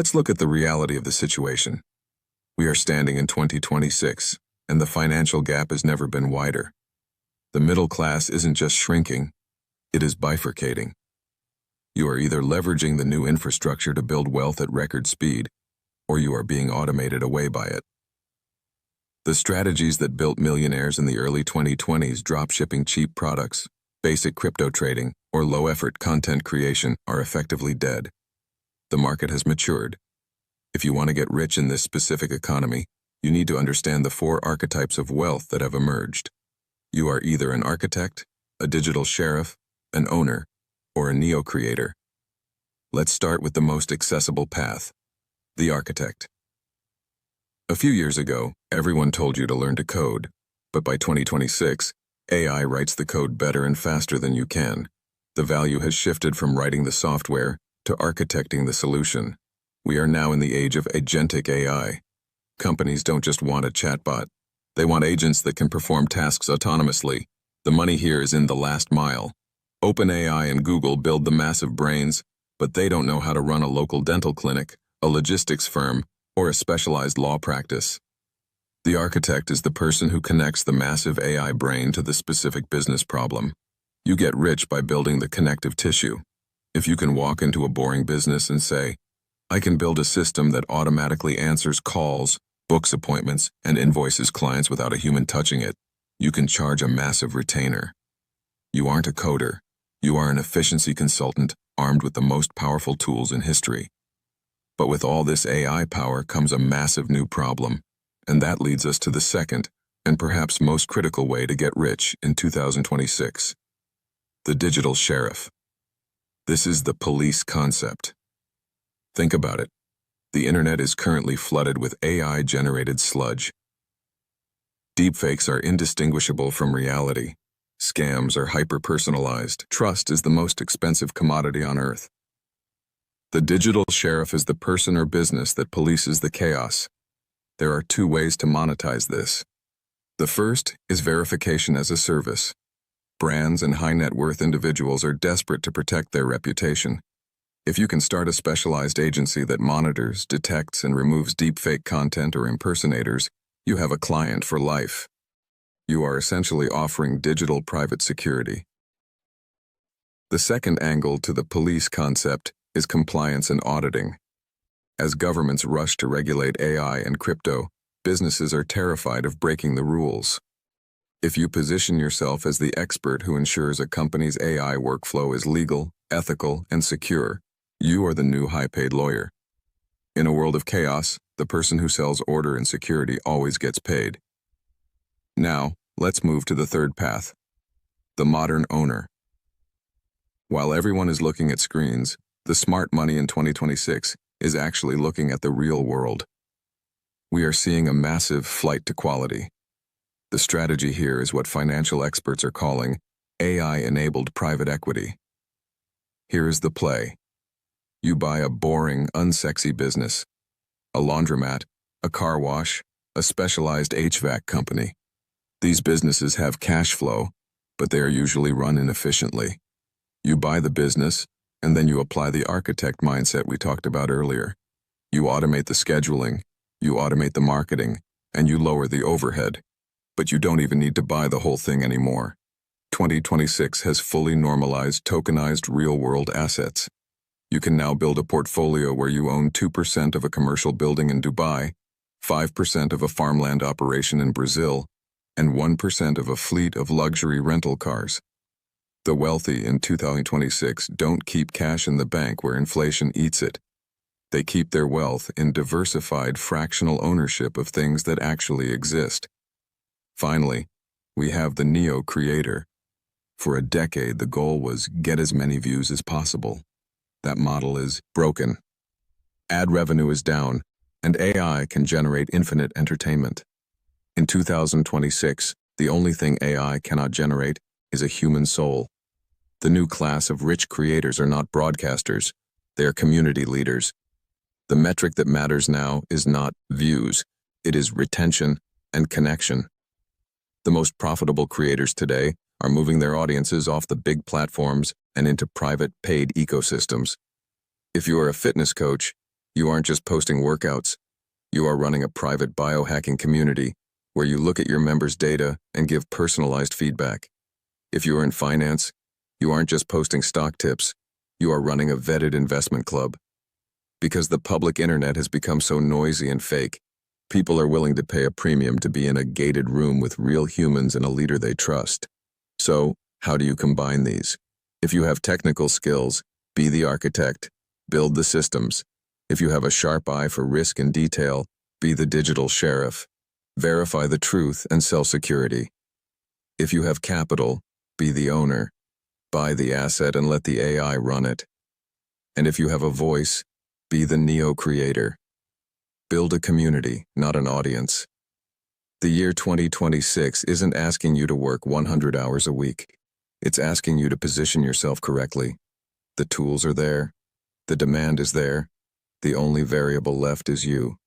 Let's look at the reality of the situation. We are standing in 2026, and the financial gap has never been wider. The middle class isn't just shrinking, it is bifurcating. You are either leveraging the new infrastructure to build wealth at record speed, or you are being automated away by it. The strategies that built millionaires in the early 2020s, drop-shipping cheap products, basic crypto trading, or low-effort content creation, are effectively dead. The market has matured. If you want to get rich in this specific economy, you need to understand the 4 archetypes of wealth that have emerged. You are either an architect, a digital sheriff, an owner, or a neo-creator. Let's start with the most accessible path, the architect. A few years ago, everyone told you to learn to code, but by 2026, AI writes the code better and faster than you can. The value has shifted from writing the software to architecting the solution. We are now in the age of agentic AI. Companies don't just want a chatbot. They want agents that can perform tasks autonomously. The money here is in the last mile. OpenAI and Google build the massive brains, but they don't know how to run a local dental clinic, a logistics firm, or a specialized law practice. The architect is the person who connects the massive AI brain to the specific business problem. You get rich by building the connective tissue. If you can walk into a boring business and say, I can build a system that automatically answers calls, books appointments, and invoices clients without a human touching it, you can charge a massive retainer. You aren't a coder. You are an efficiency consultant armed with the most powerful tools in history. But with all this AI power comes a massive new problem, and that leads us to the second, and perhaps most critical way to get rich in 2026. The digital sheriff. This is the police concept. Think about it. The internet is currently flooded with AI-generated sludge. Deepfakes are indistinguishable from reality. Scams are hyper-personalized. Trust is the most expensive commodity on earth. The digital sheriff is the person or business that polices the chaos. There are 2 ways to monetize this. The first is verification as a service. Brands and high-net-worth individuals are desperate to protect their reputation. If you can start a specialized agency that monitors, detects, and removes deepfake content or impersonators, you have a client for life. You are essentially offering digital private security. The second angle to the police concept is compliance and auditing. As governments rush to regulate AI and crypto, businesses are terrified of breaking the rules. If you position yourself as the expert who ensures a company's AI workflow is legal, ethical, and secure, you are the new high-paid lawyer. In a world of chaos, the person who sells order and security always gets paid. Now, let's move to the third path, the modern owner. While everyone is looking at screens, the smart money in 2026 is actually looking at the real world. We are seeing a massive flight to quality. The strategy here is what financial experts are calling AI-enabled private equity. Here is the play. You buy a boring, unsexy business, a laundromat, a car wash, a specialized HVAC company. These businesses have cash flow, but they are usually run inefficiently. You buy the business, and then you apply the architect mindset we talked about earlier. You automate the scheduling, you automate the marketing, and you lower the overhead. But you don't even need to buy the whole thing anymore. 2026 has fully normalized tokenized real-world assets. You can now build a portfolio where you own 2% of a commercial building in Dubai, 5% of a farmland operation in Brazil, and 1% of a fleet of luxury rental cars. The wealthy in 2026 don't keep cash in the bank where inflation eats it. They keep their wealth in diversified fractional ownership of things that actually exist. Finally, we have the neo-creator. For a decade, the goal was get as many views as possible. That model is broken. Ad revenue is down, and AI can generate infinite entertainment. In 2026, the only thing AI cannot generate is a human soul. The new class of rich creators are not broadcasters, they are community leaders. The metric that matters now is not views, it is retention and connection. The most profitable creators today are moving their audiences off the big platforms and into private, paid ecosystems. If you are a fitness coach, You aren't just posting workouts. You are running a private biohacking community where you look at your members' data and give personalized feedback. If you are in finance, you aren't just posting stock tips. You are running a vetted investment club. Because the public internet has become so noisy and fake, people are willing to pay a premium to be in a gated room with real humans and a leader they trust. So, how do you combine these? If you have technical skills, be the architect, build the systems. If you have a sharp eye for risk and detail, be the digital sheriff. Verify the truth and sell security. If you have capital, be the owner. Buy the asset and let the AI run it. And if you have a voice, be the neo-creator. Build a community, not an audience. The year 2026 isn't asking you to work 100 hours a week. It's asking you to position yourself correctly. The tools are there. The demand is there. The only variable left is you.